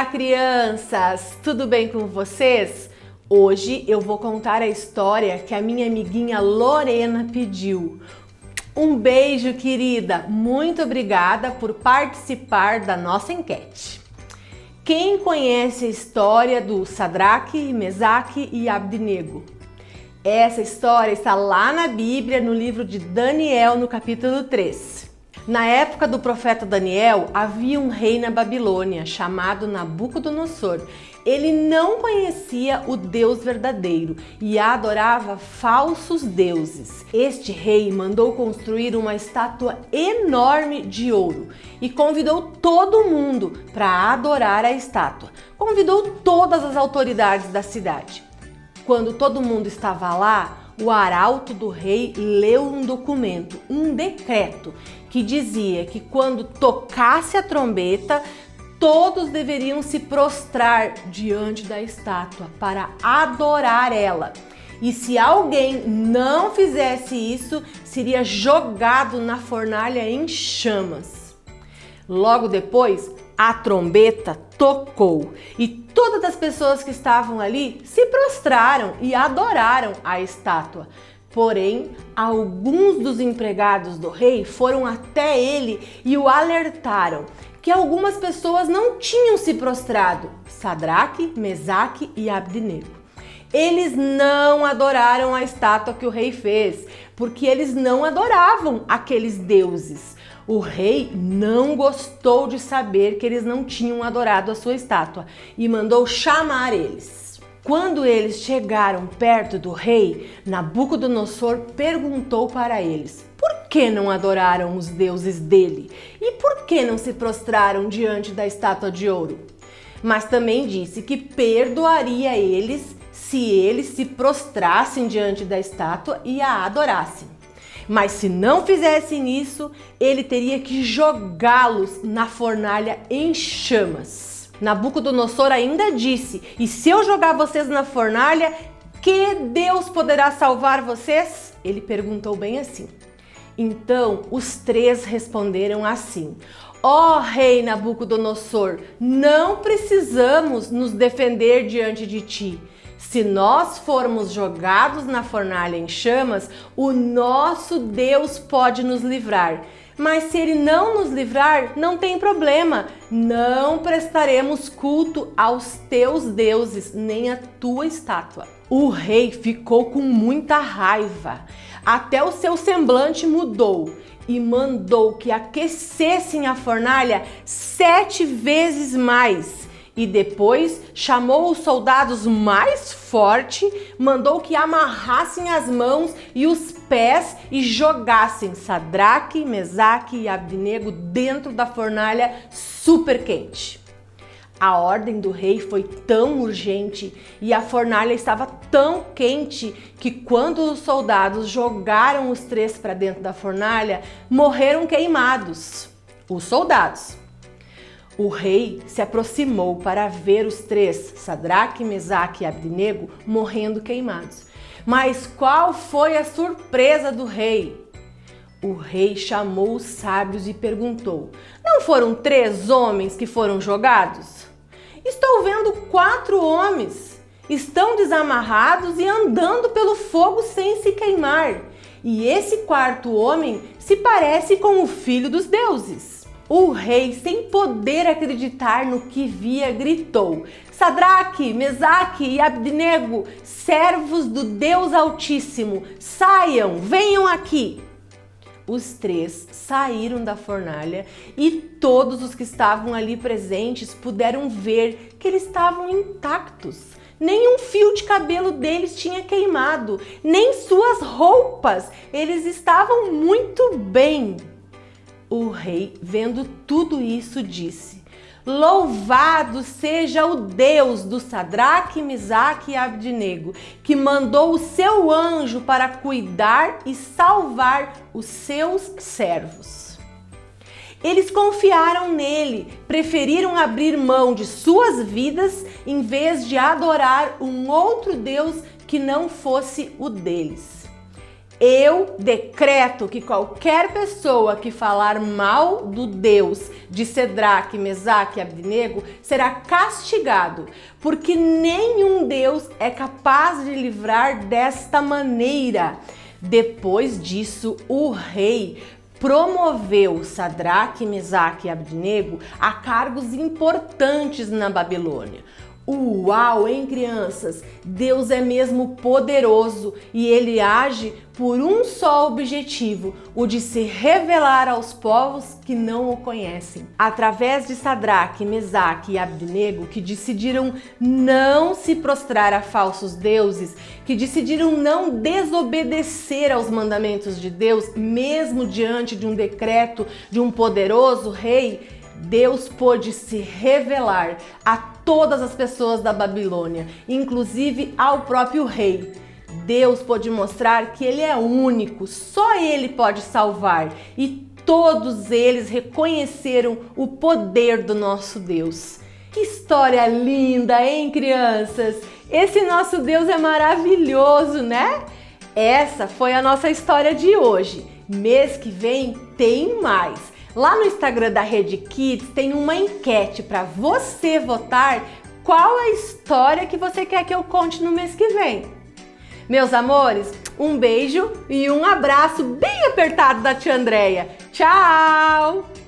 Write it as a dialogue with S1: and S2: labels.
S1: Olá, crianças! Tudo bem com vocês? Hoje eu vou contar a história que a minha amiguinha Lorena pediu. Um beijo, querida! Muito obrigada por participar da nossa enquete. Quem conhece a história do Sadraque, Mesaque e Abdenego? Essa história está lá na Bíblia, no livro de Daniel, no capítulo 3. Na época do profeta Daniel, havia um rei na Babilônia chamado Nabucodonosor. Ele não conhecia o Deus verdadeiro e adorava falsos deuses. Este rei mandou construir uma estátua enorme de ouro e convidou todo mundo para adorar a estátua. Convidou todas as autoridades da cidade. Quando todo mundo estava lá, o arauto do rei leu um documento, um decreto, que dizia que quando tocasse a trombeta, todos deveriam se prostrar diante da estátua para adorar ela. E se alguém não fizesse isso, seria jogado na fornalha em chamas. Logo depois, a trombeta tocou e todas as pessoas que estavam ali se prostraram e adoraram a estátua. Porém, alguns dos empregados do rei foram até ele e o alertaram que algumas pessoas não tinham se prostrado: Sadraque, Mesaque e Abdenego. Eles não adoraram a estátua que o rei fez, porque eles não adoravam aqueles deuses. O rei não gostou de saber que eles não tinham adorado a sua estátua e mandou chamar eles. Quando eles chegaram perto do rei, Nabucodonosor perguntou para eles: por que não adoraram os deuses dele? E por que não se prostraram diante da estátua de ouro? Mas também disse que perdoaria eles se eles se prostrassem diante da estátua e a adorassem. Mas se não fizessem isso, ele teria que jogá-los na fornalha em chamas. Nabucodonosor ainda disse: e se eu jogar vocês na fornalha, que Deus poderá salvar vocês? Ele perguntou bem assim. Então os três responderam assim: ó rei Nabucodonosor, não precisamos nos defender diante de ti. Se nós formos jogados na fornalha em chamas, o nosso Deus pode nos livrar. Mas se ele não nos livrar, não tem problema. Não prestaremos culto aos teus deuses, nem à tua estátua. O rei ficou com muita raiva. Até o seu semblante mudou e mandou que aquecessem a fornalha 7 vezes mais. E depois chamou os soldados mais fortes, mandou que amarrassem as mãos e os pés e jogassem Sadraque, Mesaque e Abdenego dentro da fornalha super quente. A ordem do rei foi tão urgente e a fornalha estava tão quente que quando os soldados jogaram os três para dentro da fornalha, morreram queimados. Os soldados. O rei se aproximou para ver os três, Sadraque, Mesaque e Abdenego, morrendo queimados. Mas qual foi a surpresa do rei? O rei chamou os sábios e perguntou: não foram 3 homens que foram jogados? Estou vendo 4 homens. Estão desamarrados e andando pelo fogo sem se queimar. E esse 4º homem se parece com o filho dos deuses. O rei, sem poder acreditar no que via, gritou: Sadraque, Mesaque e Abdenego, servos do Deus Altíssimo, saiam, venham aqui. Os 3 saíram da fornalha e todos os que estavam ali presentes puderam ver que eles estavam intactos. Nem um fio de cabelo deles tinha queimado, nem suas roupas, eles estavam muito bem. O rei, vendo tudo isso, disse: louvado seja o Deus do Sadraque, Mesaque e Abdenego, que mandou o seu anjo para cuidar e salvar os seus servos. Eles confiaram nele, preferiram abrir mão de suas vidas em vez de adorar um outro Deus que não fosse o deles. Eu decreto que qualquer pessoa que falar mal do Deus de Sadraque, Mesaque e Abdenego será castigado, porque nenhum Deus é capaz de livrar desta maneira. Depois disso, o rei promoveu Sadraque, Mesaque e Abdenego a cargos importantes na Babilônia. Uau, hein, crianças? Deus é mesmo poderoso e ele age por um só objetivo, o de se revelar aos povos que não o conhecem. Através de Sadraque, Mesaque e Abdenego, que decidiram não se prostrar a falsos deuses, que decidiram não desobedecer aos mandamentos de Deus, mesmo diante de um decreto de um poderoso rei, Deus pôde se revelar a todas as pessoas da Babilônia, inclusive ao próprio rei. Deus pôde mostrar que ele é único, só ele pode salvar, e todos eles reconheceram o poder do nosso Deus. Que história linda, hein, crianças? Esse nosso Deus é maravilhoso, né? Essa foi a nossa história de hoje. Mês que vem tem mais. Lá no Instagram da Rede Kids tem uma enquete para você votar qual a história que você quer que eu conte no mês que vem. Meus amores, um beijo e um abraço bem apertado da tia Andréia. Tchau!